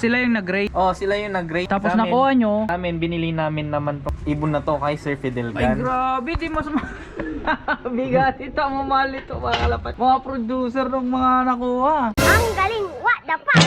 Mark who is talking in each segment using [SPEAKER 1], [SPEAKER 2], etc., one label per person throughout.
[SPEAKER 1] sila yung nag-rate.
[SPEAKER 2] Oh, sila yung nag-rate.
[SPEAKER 1] Tapos nakuha nyo.
[SPEAKER 2] Binili namin naman to. Ibon na to kay Sir Fidel
[SPEAKER 1] Ay,
[SPEAKER 2] Gan.
[SPEAKER 1] grabe. Di mas bigat ito. Mamahal ito mga kalapat. Mga producer ng mga nakuha.
[SPEAKER 3] Ang galing! What the fuck?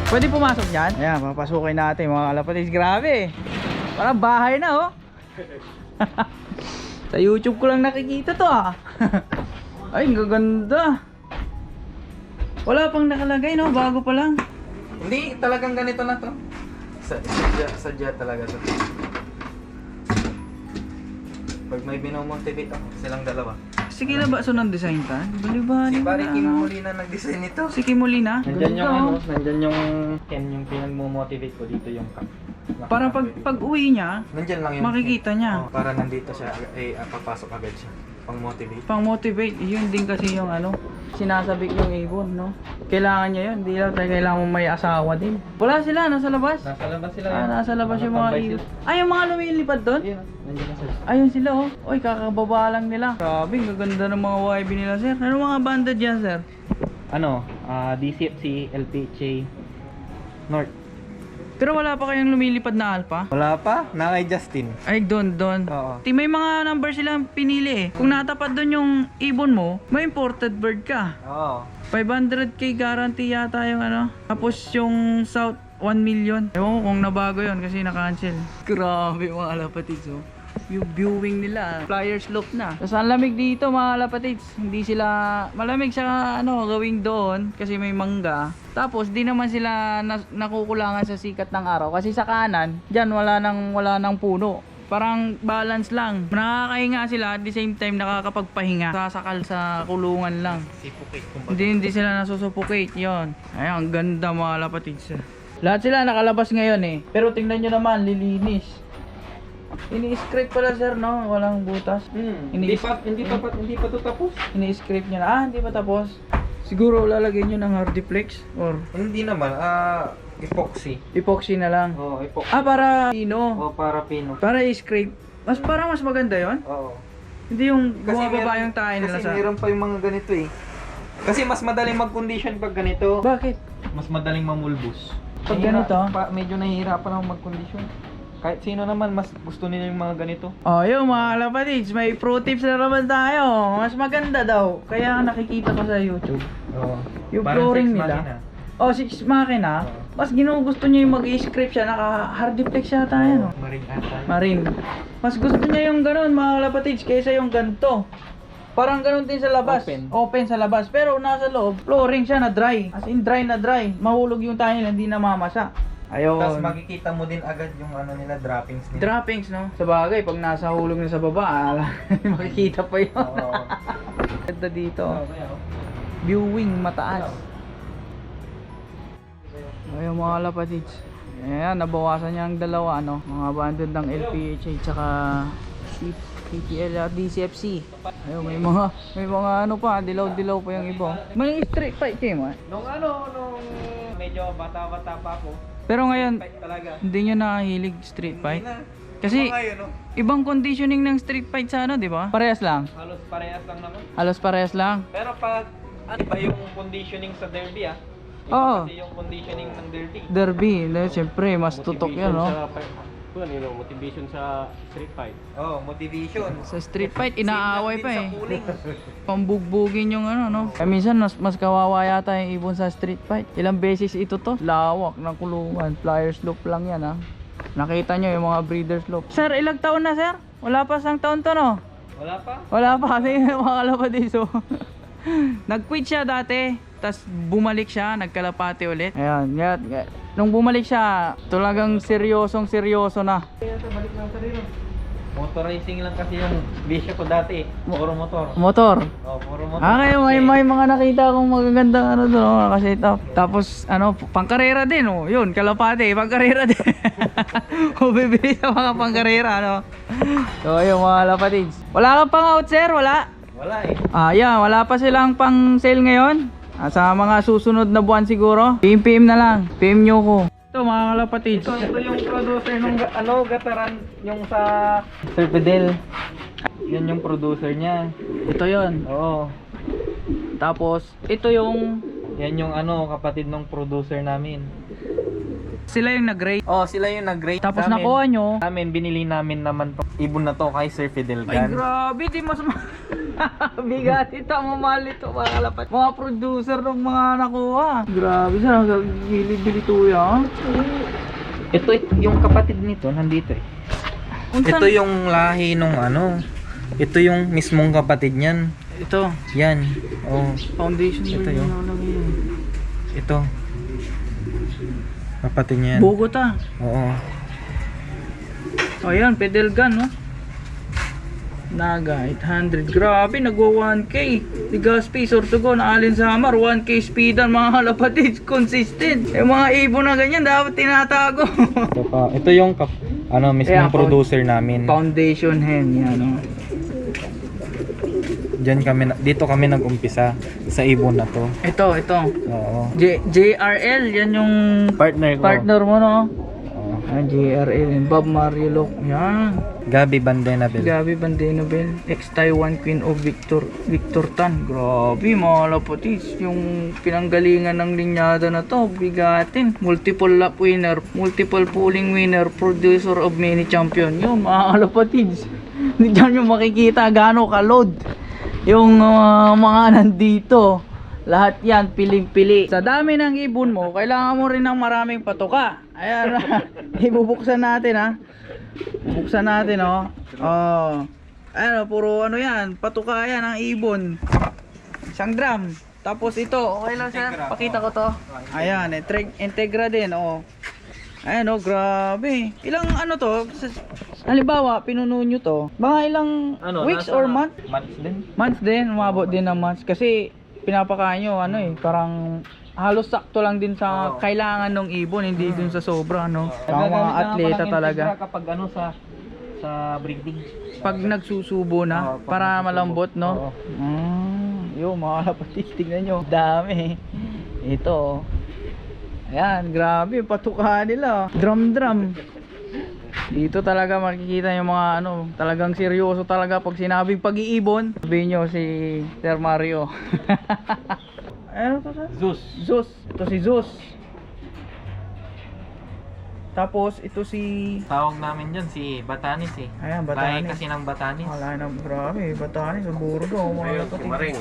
[SPEAKER 1] Pwede pumasok dyan? Ayan, papasukin natin mga kalapatis. Grabe. Parang bahay na oh. Sa YouTube ko lang nakikita to ah. Ay, ang gaganda. Wala pang nakalagay no, bago pa lang.
[SPEAKER 2] Hindi, talagang ganito na to. Sadya talaga to. Pag may binomotivate ako, silang dalawa.
[SPEAKER 1] Si Kila ba ng design ta? Bali-bali
[SPEAKER 2] Si Pare
[SPEAKER 1] na,
[SPEAKER 2] Kim
[SPEAKER 1] ano?
[SPEAKER 2] Molina nag-design nito.
[SPEAKER 1] Si Kim Molina?
[SPEAKER 2] Nandyan yung
[SPEAKER 1] Ganda,
[SPEAKER 2] ano,
[SPEAKER 1] oh.
[SPEAKER 2] nandyan yung yung pinag-motivate ko dito yung cup.
[SPEAKER 1] Para pag uwi niya,
[SPEAKER 2] Nandyan lang yun.
[SPEAKER 1] makikita niya.
[SPEAKER 2] Oh, para nandito siya, papasok agad siya. Pang-motivate.
[SPEAKER 1] Pang motivate, yun din kasi yung ano, sinasabik yung ibon, no? Kailangan niya yun, hindi lang tayo kailangan may asawa din. Wala sila, nasa labas?
[SPEAKER 2] Nasa labas sila.
[SPEAKER 1] Ah, nasa labas yung mga ibon. Ay, yung mga lumilipad doon?
[SPEAKER 2] Ayun, nandyan na sila.
[SPEAKER 1] Ayun sila oh. Oy, kakababa lang nila. Grabe, ang gaganda ng mga YB nila, sir. Ano mga banda dyan, sir?
[SPEAKER 2] Ano, DCFC, LPHA, North.
[SPEAKER 1] Pero wala pa kayong lumilipad na alpha?
[SPEAKER 2] Wala pa? Na kay Justin.
[SPEAKER 1] Ay, doon.
[SPEAKER 2] Oo.
[SPEAKER 1] May mga number silang pinili eh. Kung natapat doon yung ibon mo, may imported bird ka.
[SPEAKER 2] Oo.
[SPEAKER 1] 500k guarantee yata yung ano. Tapos yung South 1 million. Ewan ko kung nabago yun kasi na-cancel. Grabe mga lapatids oh. Yung viewing nila, flyers look na. Tapos ang lamig dito mga lapatids. Hindi sila malamig sa ano gawing doon kasi may mangga. Tapos di naman sila nakukulangan sa sikat ng araw kasi sa kanan, diyan wala nang puno. Parang balance lang. Nakakahinga sila at the same time nakakapagpahinga. Sasakal sa kulungan lang.
[SPEAKER 2] Sipukit
[SPEAKER 1] Hindi sila nasusuffocate, yon. Ay, ang ganda mga lapatids. Lahat sila nakalabas ngayon eh. Pero tingnan nyo naman, lilinis. Ini-scrape pala sir, no? Walang butas.
[SPEAKER 2] Hindi pa to tapos.
[SPEAKER 1] Ini-scrape nyo na. Ah, hindi pa tapos. Siguro lalagay nyo ng hardiplex or
[SPEAKER 2] Hindi naman, epoxy.
[SPEAKER 1] epoxy na lang.
[SPEAKER 2] Oo, epoxy.
[SPEAKER 1] Ah, para pino.
[SPEAKER 2] O para pino.
[SPEAKER 1] Para i-scrape. Parang mas maganda yon.
[SPEAKER 2] Oo.
[SPEAKER 1] Hindi yung
[SPEAKER 2] Kasi
[SPEAKER 1] bumababa yung tayo nila
[SPEAKER 2] kasi
[SPEAKER 1] sa...
[SPEAKER 2] meron pa yung mga ganito eh. Kasi mas madaling mag-condition pag ganito.
[SPEAKER 1] Bakit?
[SPEAKER 2] Mas madaling mamulbos.
[SPEAKER 1] Pag ganito?
[SPEAKER 2] Medyo nahihirapan ako mag-condition. Kahit sino naman mas gusto nila yung mga ganito.
[SPEAKER 1] Oh, yung mga kalapatids, may pro tips na naman tayo. Mas maganda daw. Kaya nakikita ko sa YouTube.
[SPEAKER 2] Oo.
[SPEAKER 1] Yung
[SPEAKER 2] Parang
[SPEAKER 1] flooring
[SPEAKER 2] sex
[SPEAKER 1] nila.
[SPEAKER 2] machina.
[SPEAKER 1] Oh, 6 makina. Mas ginugusto niya yung mag-i-script siya. Naka-hardiplex yata yan. Oh.
[SPEAKER 2] Marine ata.
[SPEAKER 1] Marine. Mas gusto niya yung ganun mga kalapatids kaysa yung ganito. Parang ganun din sa labas. Open sa labas. Pero nasa loob, flooring siya na dry. As in dry na dry. Mahulog yung tayo nila, hindi namamasa. Ayun.
[SPEAKER 2] Tapos makikita mo din agad yung ano nila, droppings nila.
[SPEAKER 1] Droppings, no? Sa bagay, pag nasa hulog na sa baba, makikita pa yun.
[SPEAKER 2] Oo.
[SPEAKER 1] Ganda dito.
[SPEAKER 2] Okay,
[SPEAKER 1] Viewing mataas. Ayun mga lapatids. Ayan, nabawasan niya ang dalawa, ano? Mga abandoned ng LPHA tsaka PTL at DCFC. Ayun, may mga ano pa, dilaw-dilaw pa yung iba. May street fight kayo,
[SPEAKER 2] Nung medyo bata-bata pa ako,
[SPEAKER 1] pero ngayon,
[SPEAKER 2] fight talaga.
[SPEAKER 1] hindi nyo nakahilig street fight.
[SPEAKER 2] Hindi na.
[SPEAKER 1] Kasi
[SPEAKER 2] Ngayon, no?
[SPEAKER 1] ibang conditioning ng street fight sa ano, di ba? Parehas lang.
[SPEAKER 2] Halos parehas lang naman.
[SPEAKER 1] Halos parehas lang.
[SPEAKER 2] Pero pag ano ba yung conditioning sa derby Iba
[SPEAKER 1] Oo.
[SPEAKER 2] kasi yung conditioning ng derby.
[SPEAKER 1] Derby, siyempre mas tutok yan, no?
[SPEAKER 4] Motivation sa street fight.
[SPEAKER 2] Oh, motivation.
[SPEAKER 1] Sa street fight, inaaway pa eh.
[SPEAKER 2] Sa cooling.
[SPEAKER 1] Pambugbugin yung ano, no? Minsan mas kawawa yata yung ibon sa street fight. Ilang beses ito to? Lawak ng kulungan. Flyers loop lang yan, ha? Nakita nyo yung mga breeders loop. Sir, ilang taon na, sir? Wala pa sang taon to, no?
[SPEAKER 2] Wala pa?
[SPEAKER 1] Wala pa kasi mga kalapatiso. Nag-quit siya dati, tas bumalik siya, nagkalapati ulit. Ayan, nung bumalik siya, talagang seryoso na.
[SPEAKER 2] Balik lang sa rino. Motor racing lang kasi yung bisyo ko dati. Puro motor.
[SPEAKER 1] Motor.
[SPEAKER 2] Oh, puro motor.
[SPEAKER 1] Ah, kaya may mga nakita akong magagandang ano doon, kasi tapos ano, pangkarera din oh. Yun, kalapati, pangkarera din. O bibili sa mga pangkarera, ano. So, ayun mga kalapatids. Wala kang pang-out, sir? Wala?
[SPEAKER 2] Wala eh.
[SPEAKER 1] Ah, yeah, wala pa silang pang sale ngayon. Sa mga susunod na buwan siguro. PM na lang. PM nyo ko. Ito mga kalapatids.
[SPEAKER 2] Ito yung producer ng Gataran, yung sa Sir Fidel. Yan yung producer niya.
[SPEAKER 1] Ito yon.
[SPEAKER 2] Oo.
[SPEAKER 1] Tapos ito yung
[SPEAKER 2] Yan yung kapatid ng producer namin.
[SPEAKER 1] sila yung nag-rate.
[SPEAKER 2] Oh, sila yung nag-rate
[SPEAKER 1] Tapos
[SPEAKER 2] sa amin.
[SPEAKER 1] nakuha nyo.
[SPEAKER 2] Amin, binili namin naman to. Ibon na to kay Sir Fidel
[SPEAKER 1] Ay
[SPEAKER 2] Gan.
[SPEAKER 1] grabe, di mas bigat ito, mamahal ito mga kalapat. Mga producer ng mga nakuha. Grabe sir, gilid-gilid ito yan.
[SPEAKER 2] Ito yung kapatid nito, nandito eh. Ito yung lahi nung ito yung mismong kapatid niyan.
[SPEAKER 1] Ito,
[SPEAKER 2] Yan. Oh,
[SPEAKER 1] foundation
[SPEAKER 2] Ito
[SPEAKER 1] yun.
[SPEAKER 2] yun. ito. Kapatid niya yan.
[SPEAKER 1] Bogota.
[SPEAKER 2] Oo.
[SPEAKER 1] O yan, pedal gun, no? Naga, 800. Grabe, nagwa 1K. Legazpi, Sorsogon, Allen Samar, 1K speedan, mga kalapatids. Consistent. Yung mga ibon na ganyan, dapat tinatago.
[SPEAKER 2] Ito yung mismong
[SPEAKER 1] Kaya,
[SPEAKER 2] producer namin.
[SPEAKER 1] Foundation hen, yan, no?
[SPEAKER 2] Dito kami nag-umpisa sa ibon na to.
[SPEAKER 1] Ito.
[SPEAKER 2] Oo.
[SPEAKER 1] JRL, yan yung partner mo, no?
[SPEAKER 2] Oo.
[SPEAKER 1] JRL, Bob Mario Loc. Yan.
[SPEAKER 2] Gabi Bandenabel.
[SPEAKER 1] Gabi Bandenabel, ex-Taiwan Queen of Victor Tan. Grabe mga lapatids, yung pinanggalingan ng linyada na to, bigatin. Multiple lap winner, multiple pulling winner, producer of many champion. Yun mga lapatids. Diyan yung makikita gaano ka-load yung mga nandito. Lahat yan, piling-pili. Sa dami ng ibon mo, kailangan mo rin ng maraming patuka. Ayan, ibubuksan natin ha. Buksan natin oh. Oh. Ayan, puro yan, patuka yan ang ibon. Isang drum. Tapos ito, okay lang sir, pakita ko to. Ayan, Integra din oh. Ayan oh, grabe. Ilang to? Halimbawa, pinuno nyo to. Mga ilang weeks or month?
[SPEAKER 2] Months din.
[SPEAKER 1] Months din, umabot din ng months. Kasi pinapakain nyo, parang halos sakto lang din sa kailangan ng ibon, hindi dun sa sobra, no? Sa mga atleta talaga.
[SPEAKER 2] Kapag sa breeding.
[SPEAKER 1] Pag nagsusubo na,
[SPEAKER 2] Oo, pag
[SPEAKER 1] para
[SPEAKER 2] nagsusubo.
[SPEAKER 1] malambot, no? Yung mga kapatid, tignan nyo. Dami. Ito. Ayan, grabe, patuka nila. Drum. Dito talaga makikita yung mga talagang seryoso talaga pag sinabing pag-iibon. Sabihin nyo si Sir Mario. Ano to sir? Zeus. Ito si Zeus. Tapos ito si...
[SPEAKER 2] Tawag namin dyan si Batanis eh.
[SPEAKER 1] Ayan,
[SPEAKER 2] Lahi
[SPEAKER 1] Batanis.
[SPEAKER 2] kasi ng Batanis.
[SPEAKER 1] Wala na, grabe. Batanis, sa Burgo.
[SPEAKER 4] Ayun, si Maring.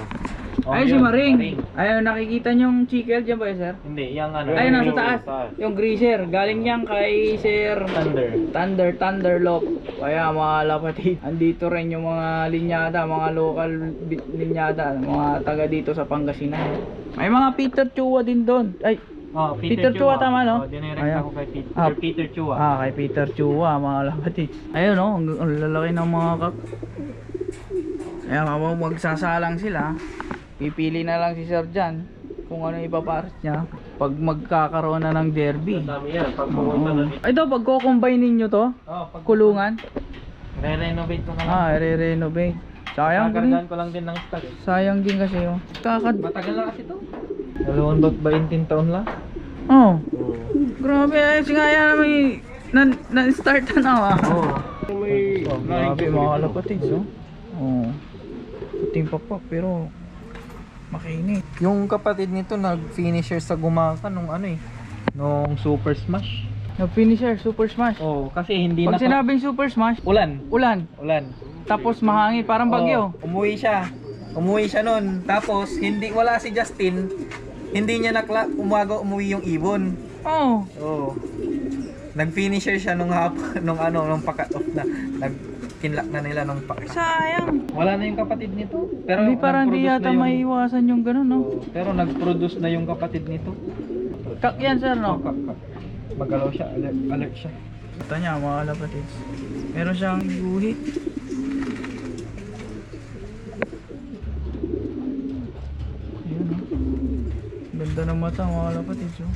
[SPEAKER 1] Ay, si Maring. Ayun, nakikita nyong chikel dyan ba sir?
[SPEAKER 2] Hindi, yung
[SPEAKER 1] Ay, nasa
[SPEAKER 4] Yung
[SPEAKER 1] taas.
[SPEAKER 4] taas.
[SPEAKER 1] Yung greaser. Galing yan kay Sir Thunderlock. Kaya mga lapatid, andito rin yung mga linyada, mga local linyada, mga taga dito sa Pangasinan. May mga Peter Chua din doon. Ay, Peter Chua tama, no?
[SPEAKER 2] Dinirect
[SPEAKER 1] Ayan.
[SPEAKER 2] ako kay
[SPEAKER 1] Ah,
[SPEAKER 2] Peter Chua.
[SPEAKER 1] kay Peter Chua, mga lapatid. Ayun, no? Ang lalaki ng mga Kaya kapag magsasalang sila, pipili na lang si Sir Jan kung ano ipapares niya pag magkakaroon na ng derby.
[SPEAKER 4] Dami yan. Pag pumunta na dito.
[SPEAKER 1] Ito, pag ko-combine ninyo to,
[SPEAKER 2] Pag
[SPEAKER 1] kulungan,
[SPEAKER 2] re-renovate ko na lang.
[SPEAKER 1] i-renovate. Sayang din.
[SPEAKER 2] Kakargaan ko lang din ng stock.
[SPEAKER 1] Sayang din kasi oh.
[SPEAKER 2] Matagal na kasi to. 20 taon lang.
[SPEAKER 1] Oh. Grabe, ay sigaya naman na-start na
[SPEAKER 2] Oo.
[SPEAKER 4] May
[SPEAKER 1] Grabe mga kalapatids, oh. Oh. Puting pakpak pero makinis.
[SPEAKER 2] Yung kapatid nito nag-finisher sa Gumaka nung nung Super Smash.
[SPEAKER 1] Nag-finisher, Super Smash.
[SPEAKER 2] Oh, kasi hindi
[SPEAKER 1] Pag sinabing Super Smash,
[SPEAKER 2] ulan.
[SPEAKER 1] ulan. Tapos mahangin, parang bagyo.
[SPEAKER 2] Umuwi siya noon. Tapos wala si Justin. Hindi niya umuwi yung ibon.
[SPEAKER 1] Oh.
[SPEAKER 2] Oo. Nag-finisher siya nung hapon nung pack off na. Kinlock na nila nung pack.
[SPEAKER 1] Sayang.
[SPEAKER 2] Wala na yung kapatid nito. Pero
[SPEAKER 1] Hindi parang di
[SPEAKER 2] nag-produce
[SPEAKER 1] yata
[SPEAKER 2] na yung-
[SPEAKER 1] maiiwasan yung ganun, no?
[SPEAKER 2] Oo, pero nag-produce na yung kapatid nito.
[SPEAKER 1] Kak yan, sir, no?
[SPEAKER 2] Magalaw siya, alert siya.
[SPEAKER 1] Ito niya, mga kalapatids. Meron siyang guhit. Ayun, no? Ganda ng mata, mga kalapatids, oh.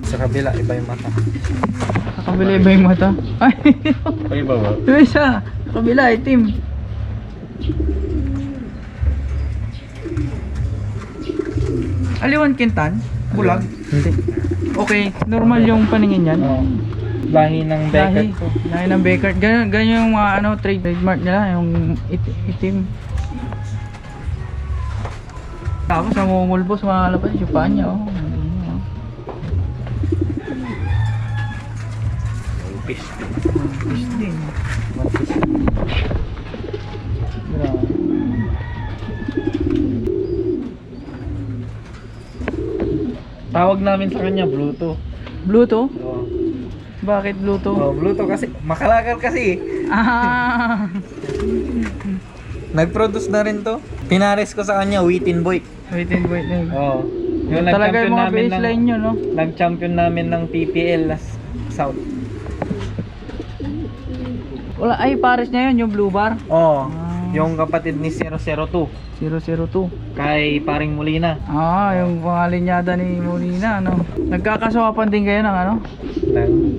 [SPEAKER 2] Sa kabila, iba yung mata.
[SPEAKER 1] Sa kabila iba yung mata. Ay,
[SPEAKER 4] Ay, ba?
[SPEAKER 1] iba siya. Sa kabila, itim. Aliwan Kintan, bulag.
[SPEAKER 2] Hindi.
[SPEAKER 1] Okay, normal yung paningin yan.
[SPEAKER 2] Oh. Lahi ng Beckett to.
[SPEAKER 1] Lahi ng Beckett. Ganyan yung mga ano, trademark nila, yung itim. Tapos namumulbos mga kalapad, yung paa niya, oh.
[SPEAKER 2] Fish.
[SPEAKER 1] Fish din. Grabe.
[SPEAKER 2] Tawag namin sa kanya Bluto.
[SPEAKER 1] Bluto?
[SPEAKER 2] Oh.
[SPEAKER 1] Bakit Bluto?
[SPEAKER 2] Oh, Bluto kasi makalakal kasi.
[SPEAKER 1] Ah.
[SPEAKER 2] Nag-produce na rin to. Pinares ko sa kanya Wheatin Boy.
[SPEAKER 1] Wait.
[SPEAKER 2] Oh. Yung
[SPEAKER 1] Talaga yung mga
[SPEAKER 2] namin
[SPEAKER 1] baseline nyo, no?
[SPEAKER 2] Nag-champion namin ng PPL South.
[SPEAKER 1] Wala, ay pares niya yun, yung blue bar.
[SPEAKER 2] Oh.
[SPEAKER 1] Ah.
[SPEAKER 2] Yung kapatid ni 002
[SPEAKER 1] 002.
[SPEAKER 2] kay Paring Molina.
[SPEAKER 1] Ah, yung pangalinyada ni Molina, ano? Nagkakaswapan din kayo ng ano?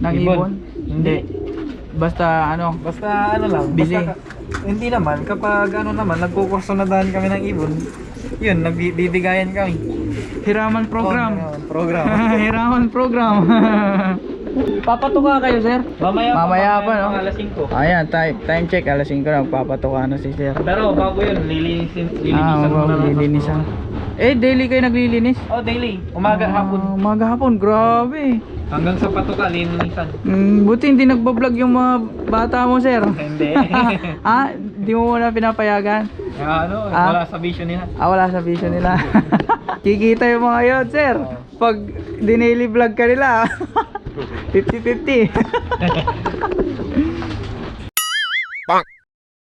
[SPEAKER 1] Ng ibon?
[SPEAKER 2] Hindi.
[SPEAKER 1] Basta ano?
[SPEAKER 2] Basta ano lang.
[SPEAKER 1] Bili.
[SPEAKER 2] Hindi naman. Kapag ano naman, nagkukurso na dahil kami ng ibon. Yun, nagbibigayan kami.
[SPEAKER 1] Hiraman program.
[SPEAKER 2] Oh, program.
[SPEAKER 1] Hiraman program. Papatuka kayo, sir? Mamaya pa, no?
[SPEAKER 2] Alas 5.
[SPEAKER 1] Ayan, time check. Alas 5 na, magpapatuka na si sir.
[SPEAKER 2] Pero bago yun, lilinisan muna lang.
[SPEAKER 1] lilinisan. Eh, daily kayo naglilinis?
[SPEAKER 2] Oh, daily. Umaga, hapon.
[SPEAKER 1] Umaga, hapon. Grabe.
[SPEAKER 2] Hanggang sa patuka, lilinisan.
[SPEAKER 1] Buti hindi nagbablog yung mga bata mo, sir.
[SPEAKER 2] Hindi.
[SPEAKER 1] Ah, di mo muna pinapayagan?
[SPEAKER 2] Wala sa vision nila.
[SPEAKER 1] Ah, wala sa vision nila. Kikita yung mga yun, sir. Pag dinaily vlog ka nila, 50-50.